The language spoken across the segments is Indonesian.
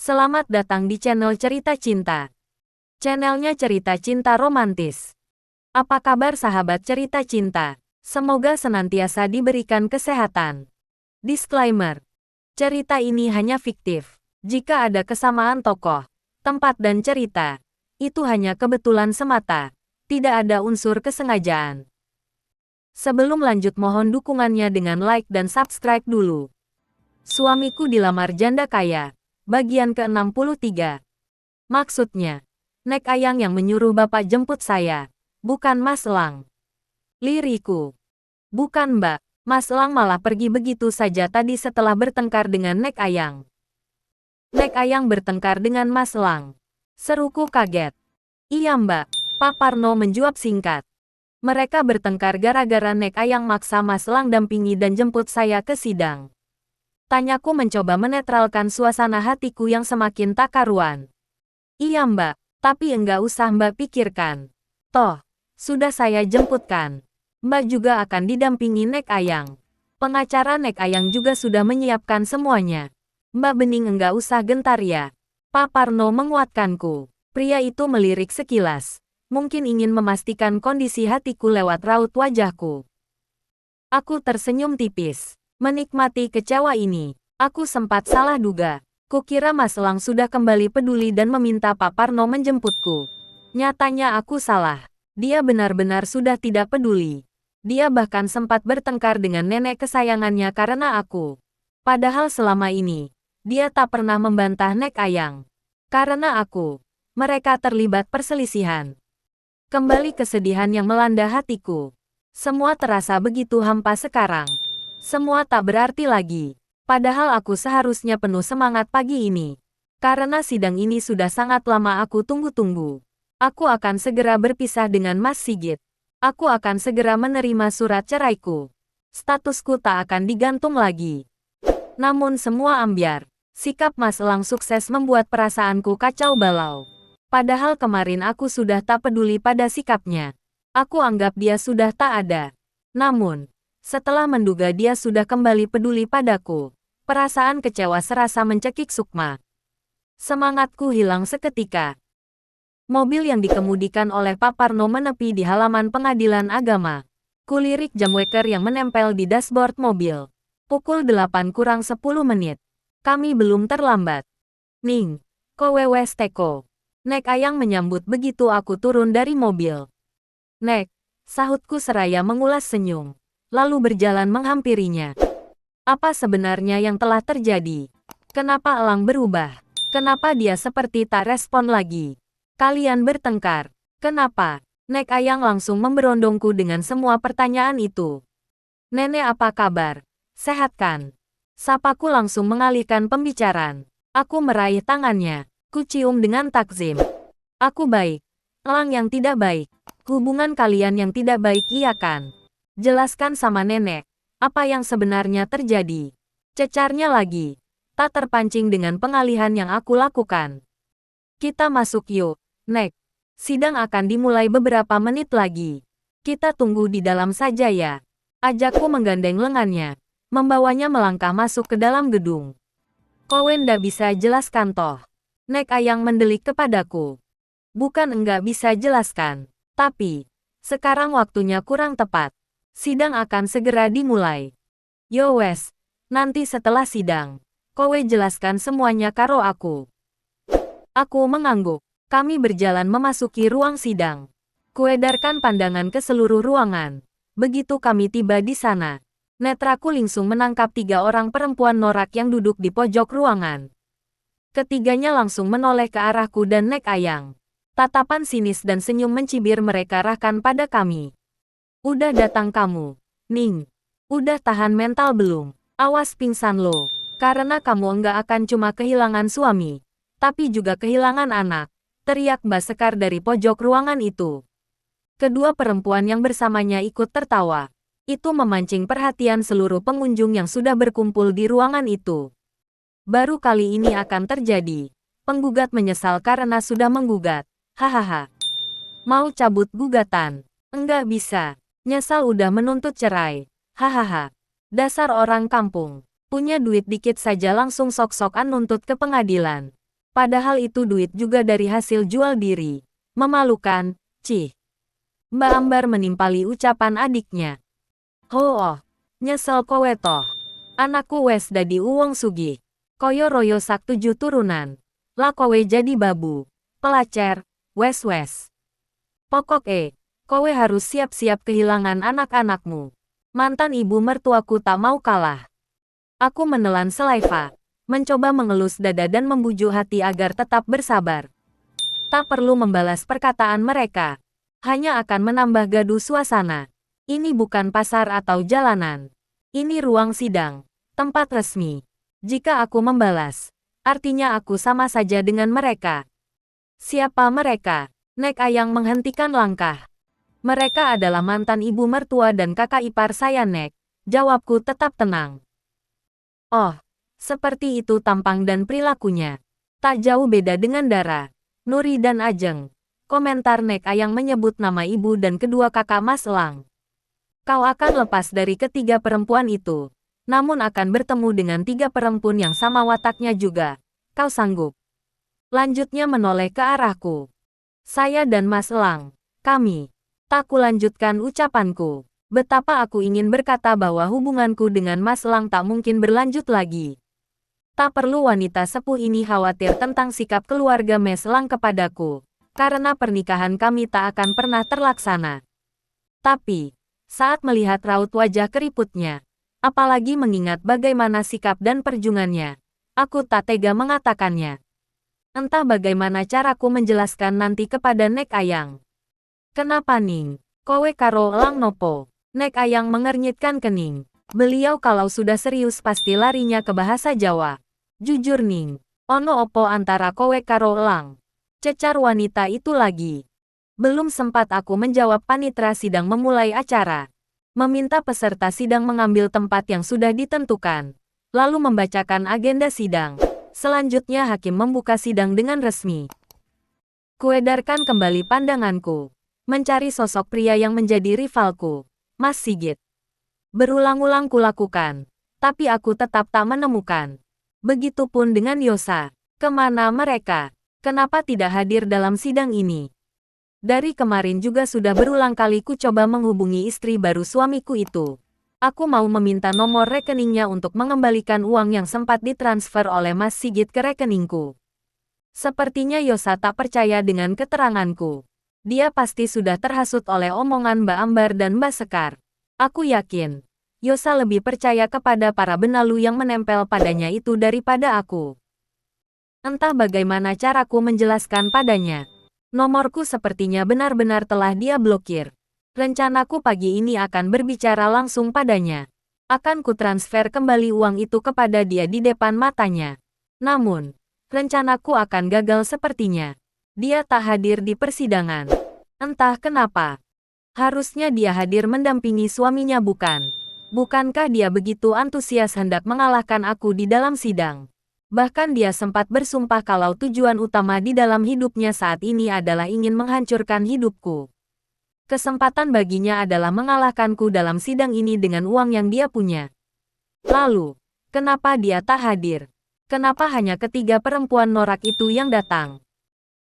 Selamat datang di channel Cerita Cinta. Channelnya cerita cinta romantis. Apa kabar sahabat cerita cinta? Semoga senantiasa diberikan kesehatan. Disclaimer. Cerita ini hanya fiktif. Jika ada kesamaan tokoh, tempat dan cerita, itu hanya kebetulan semata. Tidak ada unsur kesengajaan. Sebelum lanjut mohon dukungannya dengan like dan subscribe dulu. Suamiku dilamar janda kaya. Bagian ke-63. Maksudnya, Nek Ayang yang menyuruh Bapak jemput saya, bukan Mas Lang. Liriku. Bukan Mbak, Mas Lang malah pergi begitu saja tadi setelah bertengkar dengan Nek Ayang. Nek Ayang bertengkar dengan Mas Lang. Seruku kaget. Iya Mbak, Pak Parno menjawab singkat. Mereka bertengkar gara-gara Nek Ayang maksa Mas Lang dampingi dan jemput saya ke sidang. Tanyaku mencoba menetralkan suasana hatiku yang semakin tak karuan. Iya Mbak, tapi enggak usah Mbak pikirkan. Toh, sudah saya jemputkan. Mbak juga akan didampingi Nek Ayang. Pengacara Nek Ayang juga sudah menyiapkan semuanya. Mbak Bening enggak usah gentar ya. Pak Parno menguatkanku. Pria itu melirik sekilas. Mungkin ingin memastikan kondisi hatiku lewat raut wajahku. Aku tersenyum tipis. Menikmati kecewa ini, aku sempat salah duga. Kukira Mas Lang sudah kembali peduli dan meminta Pak Parno menjemputku. Nyatanya aku salah. Dia benar-benar sudah tidak peduli. Dia bahkan sempat bertengkar dengan nenek kesayangannya karena aku. Padahal selama ini, dia tak pernah membantah Nek Ayang. Karena aku, mereka terlibat perselisihan. Kembali kesedihan yang melanda hatiku. Semua terasa begitu hampa sekarang. Semua tak berarti lagi. Padahal aku seharusnya penuh semangat pagi ini. Karena sidang ini sudah sangat lama aku tunggu-tunggu. Aku akan segera berpisah dengan Mas Sigit. Aku akan segera menerima surat ceraiku. Statusku tak akan digantung lagi. Namun semua ambyar. Sikap Mas Lang sukses membuat perasaanku kacau balau. Padahal kemarin aku sudah tak peduli pada sikapnya. Aku anggap dia sudah tak ada. Namun, setelah menduga dia sudah kembali peduli padaku, perasaan kecewa serasa mencekik sukma. Semangatku hilang seketika. Mobil yang dikemudikan oleh Pak Parno menepi di halaman pengadilan agama. Kulirik jam weker yang menempel di dashboard mobil. Pukul 8 kurang 10 menit. Kami belum terlambat. Ning, kowe wes teko. Nek Ayang menyambut begitu aku turun dari mobil. Nek, sahutku seraya mengulas senyum. Lalu berjalan menghampirinya. Apa sebenarnya yang telah terjadi? Kenapa Elang berubah? Kenapa dia seperti tak respon lagi? Kalian bertengkar. Kenapa? Nek Ayang langsung memberondongku dengan semua pertanyaan itu. Nenek apa kabar? Sehat kan? Sapaku langsung mengalihkan pembicaraan. Aku meraih tangannya. Kucium dengan takzim. Aku baik. Elang yang tidak baik. Hubungan kalian yang tidak baik iya kan? Jelaskan sama nenek, apa yang sebenarnya terjadi. Cecarnya lagi, tak terpancing dengan pengalihan yang aku lakukan. Kita masuk yuk, Nek. Sidang akan dimulai beberapa menit lagi. Kita tunggu di dalam saja ya. Ajakku menggandeng lengannya, membawanya melangkah masuk ke dalam gedung. Kowe ndak bisa jelaskan toh. Nek Ayang mendelik kepadaku. Bukan enggak bisa jelaskan, tapi sekarang waktunya kurang tepat. Sidang akan segera dimulai. Yo wes, nanti setelah sidang, kowe jelaskan semuanya karo aku. Aku mengangguk. Kami berjalan memasuki ruang sidang. Kuedarkan pandangan ke seluruh ruangan. Begitu kami tiba di sana, netraku langsung menangkap 3 orang perempuan norak yang duduk di pojok ruangan. Ketiganya langsung menoleh ke arahku dan Nek Ayang. Tatapan sinis dan senyum mencibir mereka arahkan pada kami. Udah datang kamu, Ning. Udah tahan mental belum? Awas pingsan lo. Karena kamu enggak akan cuma kehilangan suami, tapi juga kehilangan anak. Teriak Mbak Sekar dari pojok ruangan itu. Kedua perempuan yang bersamanya ikut tertawa. Itu memancing perhatian seluruh pengunjung yang sudah berkumpul di ruangan itu. Baru kali ini akan terjadi. Penggugat menyesal karena sudah menggugat. Hahaha. Mau cabut gugatan? Enggak bisa. Nyesal udah menuntut cerai. Hahaha. Dasar orang kampung. Punya duit dikit saja langsung sok-sokan nuntut ke pengadilan. Padahal itu duit juga dari hasil jual diri. Memalukan, Cih. Mbak Ambar menimpali ucapan adiknya. Oh, nyesel kowe toh. Anakku wes dadi uwong sugih. Koyo royo sak 7 turunan. Lah kowe jadi babu. Pelacer, wes. Pokok kowe harus siap-siap kehilangan anak-anakmu. Mantan ibu mertuaku tak mau kalah. Aku menelan selaiva. Mencoba mengelus dada dan membujuk hati agar tetap bersabar. Tak perlu membalas perkataan mereka. Hanya akan menambah gaduh suasana. Ini bukan pasar atau jalanan. Ini ruang sidang. Tempat resmi. Jika aku membalas, artinya aku sama saja dengan mereka. Siapa mereka? Nek Ayang menghentikan langkah. Mereka adalah mantan ibu mertua dan kakak ipar saya, Nek. Jawabku tetap tenang. Oh. Seperti itu tampang dan perilakunya. Tak jauh beda dengan Dara, Nuri dan Ajeng. Komentar Nek Ayang menyebut nama ibu dan kedua kakak Mas Elang. Kau akan lepas dari ketiga perempuan itu. Namun akan bertemu dengan 3 perempuan yang sama wataknya juga. Kau sanggup? Lanjutnya menoleh ke arahku. Saya dan Mas Elang. Kami. Tak kulanjutkan ucapanku. Betapa aku ingin berkata bahwa hubunganku dengan Mas Elang tak mungkin berlanjut lagi. Tak perlu wanita sepuh ini khawatir tentang sikap keluarga Mas Elang kepadaku, karena pernikahan kami tak akan pernah terlaksana. Tapi, saat melihat raut wajah keriputnya, apalagi mengingat bagaimana sikap dan perjuangannya, aku tak tega mengatakannya. Entah bagaimana caraku menjelaskan nanti kepada Nek Ayang. Kenapa Ning? Kowe karo Elang nopo? Nek Ayang mengernyitkan kening. Beliau kalau sudah serius pasti larinya ke bahasa Jawa. Jujur Ning, ono opo antara kowe karo Elang? Cecar wanita itu lagi. Belum sempat aku menjawab, panitera sidang memulai acara. Meminta peserta sidang mengambil tempat yang sudah ditentukan. Lalu membacakan agenda sidang. Selanjutnya hakim membuka sidang dengan resmi. Kuedarkan kembali pandanganku. Mencari sosok pria yang menjadi rivalku. Mas Sigit. Berulang-ulang kulakukan, tapi aku tetap tak menemukan. Begitupun dengan Yosa. Kemana mereka? Kenapa tidak hadir dalam sidang ini? Dari kemarin juga sudah berulang kali ku coba menghubungi istri baru suamiku itu. Aku mau meminta nomor rekeningnya untuk mengembalikan uang yang sempat ditransfer oleh Mas Sigit ke rekeningku. Sepertinya Yosa tak percaya dengan keteranganku. Dia pasti sudah terhasut oleh omongan Mbak Ambar dan Mbak Sekar. Aku yakin, Yosa lebih percaya kepada para benalu yang menempel padanya itu daripada aku. Entah bagaimana caraku menjelaskan padanya. Nomorku sepertinya benar-benar telah dia blokir. Rencanaku pagi ini akan berbicara langsung padanya. Akan ku transfer kembali uang itu kepada dia di depan matanya. Namun, rencanaku akan gagal sepertinya. Dia tak hadir di persidangan. Entah kenapa. Harusnya dia hadir mendampingi suaminya bukan? Bukankah dia begitu antusias hendak mengalahkan aku di dalam sidang? Bahkan dia sempat bersumpah kalau tujuan utama di dalam hidupnya saat ini adalah ingin menghancurkan hidupku. Kesempatan baginya adalah mengalahkanku dalam sidang ini dengan uang yang dia punya. Lalu, kenapa dia tak hadir? Kenapa hanya ketiga perempuan norak itu yang datang?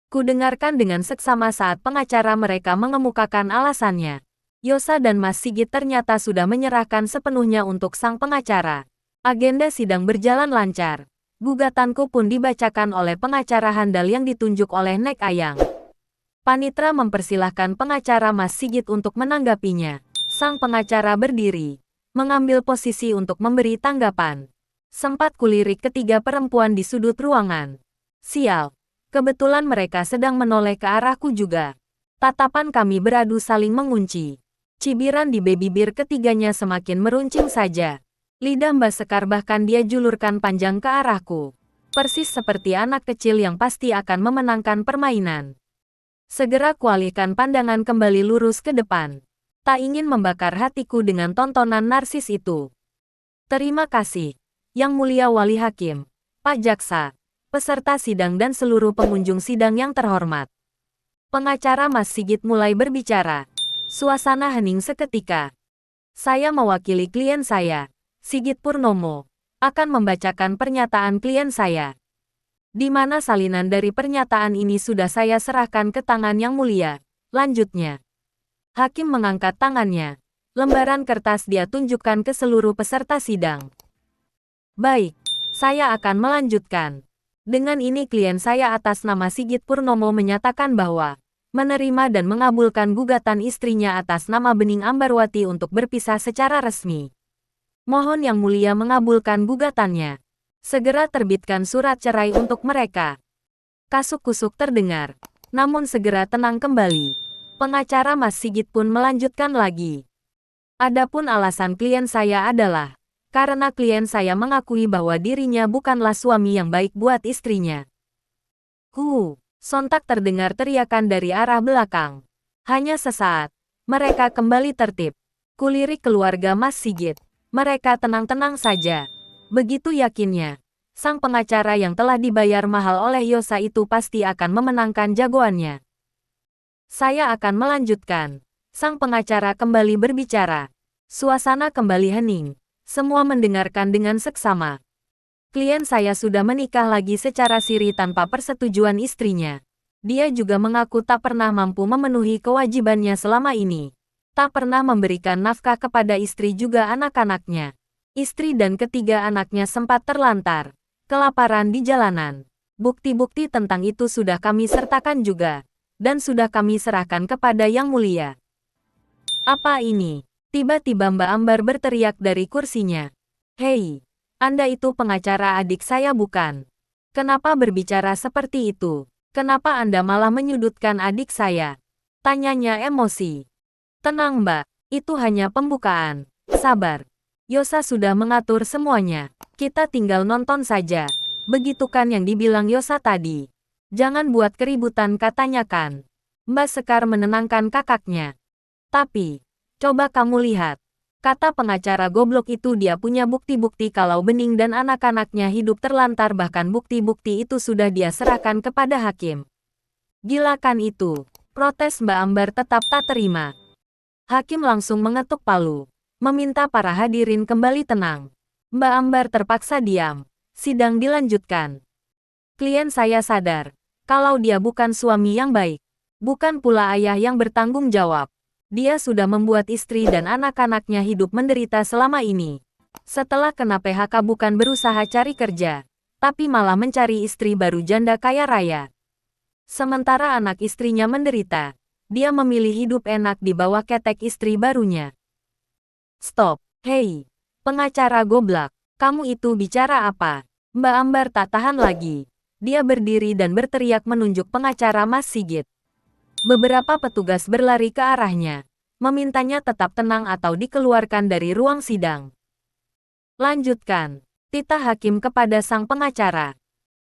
Ku dengarkan dengan seksama saat pengacara mereka mengemukakan alasannya. Yosa dan Mas Sigit ternyata sudah menyerahkan sepenuhnya untuk sang pengacara. Agenda sidang berjalan lancar. Gugatanku pun dibacakan oleh pengacara handal yang ditunjuk oleh Nek Ayang. Panitera mempersilahkan pengacara Mas Sigit untuk menanggapinya. Sang pengacara berdiri, mengambil posisi untuk memberi tanggapan. Sempat kulirik ketiga perempuan di sudut ruangan. Sial. Kebetulan mereka sedang menoleh ke arahku juga. Tatapan kami beradu saling mengunci. Cibiran di bibir ketiganya semakin meruncing saja. Lidah Mbak Sekar bahkan dia julurkan panjang ke arahku. Persis seperti anak kecil yang pasti akan memenangkan permainan. Segera kualihkan pandangan kembali lurus ke depan. Tak ingin membakar hatiku dengan tontonan narsis itu. Terima kasih, Yang Mulia Wali Hakim, Pak Jaksa, peserta sidang dan seluruh pengunjung sidang yang terhormat. Pengacara Mas Sigit mulai berbicara. Suasana hening seketika. Saya mewakili klien saya, Sigit Purnomo, akan membacakan pernyataan klien saya. Di mana salinan dari pernyataan ini sudah saya serahkan ke tangan Yang Mulia. Lanjutnya, Hakim mengangkat tangannya. Lembaran kertas dia tunjukkan ke seluruh peserta sidang. Baik, saya akan melanjutkan. Dengan ini klien saya atas nama Sigit Purnomo menyatakan bahwa menerima dan mengabulkan gugatan istrinya atas nama Bening Ambarwati untuk berpisah secara resmi. Mohon Yang Mulia mengabulkan gugatannya. Segera terbitkan surat cerai untuk mereka. Kasuk-kusuk terdengar. Namun segera tenang kembali. Pengacara Mas Sigit pun melanjutkan lagi. Adapun alasan klien saya adalah karena klien saya mengakui bahwa dirinya bukanlah suami yang baik buat istrinya. Sontak terdengar teriakan dari arah belakang. Hanya sesaat, mereka kembali tertib. Kulirik keluarga Mas Sigit. Mereka tenang-tenang saja. Begitu yakinnya, sang pengacara yang telah dibayar mahal oleh Yosa itu pasti akan memenangkan jagoannya. Saya akan melanjutkan. Sang pengacara kembali berbicara. Suasana kembali hening. Semua mendengarkan dengan seksama. Klien saya sudah menikah lagi secara siri tanpa persetujuan istrinya. Dia juga mengaku tak pernah mampu memenuhi kewajibannya selama ini. Tak pernah memberikan nafkah kepada istri juga anak-anaknya. Istri dan ketiga anaknya sempat terlantar. Kelaparan di jalanan. Bukti-bukti tentang itu sudah kami sertakan juga. Dan sudah kami serahkan kepada Yang Mulia. Apa ini? Tiba-tiba Mbak Ambar berteriak dari kursinya. Hei, Anda itu pengacara adik saya bukan? Kenapa berbicara seperti itu? Kenapa Anda malah menyudutkan adik saya? Tanyanya emosi. Tenang Mbak, itu hanya pembukaan. Sabar. Yosa sudah mengatur semuanya. Kita tinggal nonton saja. Begitu kan yang dibilang Yosa tadi. Jangan buat keributan katanya kan. Mbak Sekar menenangkan kakaknya. Tapi, coba kamu lihat. Kata pengacara goblok itu dia punya bukti-bukti kalau Bening dan anak-anaknya hidup terlantar bahkan bukti-bukti itu sudah dia serahkan kepada hakim. Gila kan itu. Protes Mbak Ambar tetap tak terima. Hakim langsung mengetuk palu. Meminta para hadirin kembali tenang. Mbak Ambar terpaksa diam. Sidang dilanjutkan. Klien saya sadar. Kalau dia bukan suami yang baik. Bukan pula ayah yang bertanggung jawab. Dia sudah membuat istri dan anak-anaknya hidup menderita selama ini. Setelah kena PHK bukan berusaha cari kerja. Tapi malah mencari istri baru janda kaya raya. Sementara anak istrinya menderita. Dia memilih hidup enak di bawah ketek istri barunya. Stop. Hei. Pengacara goblok. Kamu itu bicara apa? Mbak Ambar tak tahan lagi. Dia berdiri dan berteriak menunjuk pengacara Mas Sigit. Beberapa petugas berlari ke arahnya, memintanya tetap tenang atau dikeluarkan dari ruang sidang. Lanjutkan, titah hakim kepada sang pengacara.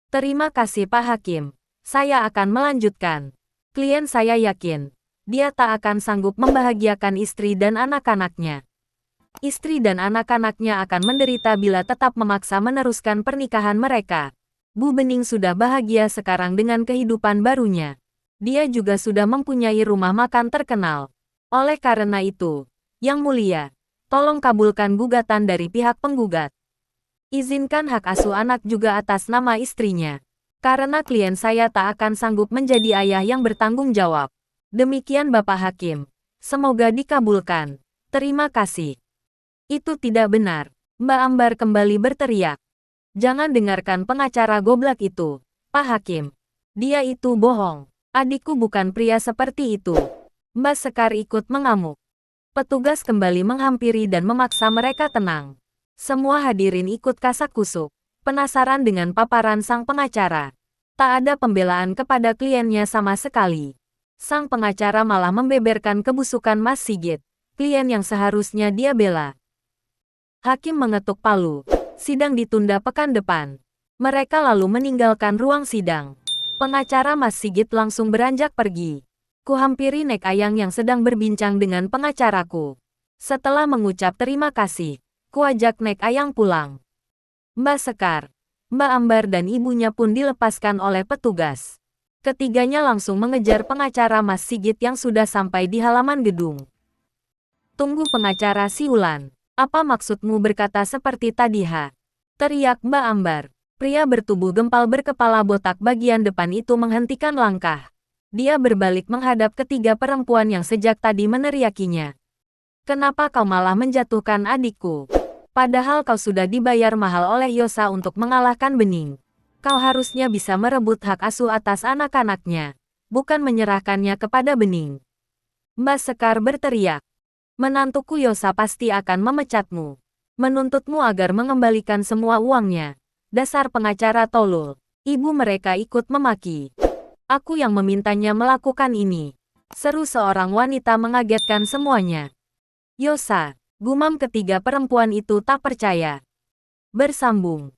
Terima kasih Pak Hakim, saya akan melanjutkan. Klien saya yakin, dia tak akan sanggup membahagiakan istri dan anak-anaknya. Istri dan anak-anaknya akan menderita bila tetap memaksa meneruskan pernikahan mereka. Bu Bening sudah bahagia sekarang dengan kehidupan barunya. Dia juga sudah mempunyai rumah makan terkenal. Oleh karena itu, Yang Mulia, tolong kabulkan gugatan dari pihak penggugat. Izinkan hak asuh anak juga atas nama istrinya. Karena klien saya tak akan sanggup menjadi ayah yang bertanggung jawab. Demikian Bapak Hakim. Semoga dikabulkan. Terima kasih. Itu tidak benar. Mbak Ambar kembali berteriak. Jangan dengarkan pengacara goblok itu, Pak Hakim. Dia itu bohong. Adikku bukan pria seperti itu. Mbak Sekar ikut mengamuk. Petugas kembali menghampiri dan memaksa mereka tenang. Semua hadirin ikut kasak-kusuk. Penasaran dengan paparan sang pengacara. Tak ada pembelaan kepada kliennya sama sekali. Sang pengacara malah membeberkan kebusukan Mas Sigit, klien yang seharusnya dia bela. Hakim mengetuk palu. Sidang ditunda pekan depan. Mereka lalu meninggalkan ruang sidang. Pengacara Mas Sigit langsung beranjak pergi. Kuhampiri Nek Ayang yang sedang berbincang dengan pengacaraku. Setelah mengucap terima kasih, kuajak Nek Ayang pulang. Mbak Sekar, Mbak Ambar dan ibunya pun dilepaskan oleh petugas. Ketiganya langsung mengejar pengacara Mas Sigit yang sudah sampai di halaman gedung. Tunggu pengacara Siulan. Apa maksudmu berkata seperti tadi ha? Teriak Mbak Ambar. Pria bertubuh gempal berkepala botak bagian depan itu menghentikan langkah. Dia berbalik menghadap ketiga perempuan yang sejak tadi meneriakinya. Kenapa kau malah menjatuhkan adikku? Padahal kau sudah dibayar mahal oleh Yosa untuk mengalahkan Bening. Kau harusnya bisa merebut hak asuh atas anak-anaknya, bukan menyerahkannya kepada Bening. Mbak Sekar berteriak. Menantuku Yosa pasti akan memecatmu. Menuntutmu agar mengembalikan semua uangnya. Dasar pengacara tolol. Ibu mereka ikut memaki. Aku yang memintanya melakukan ini. Seru seorang wanita mengagetkan semuanya. Yosa, gumam ketiga perempuan itu tak percaya. Bersambung.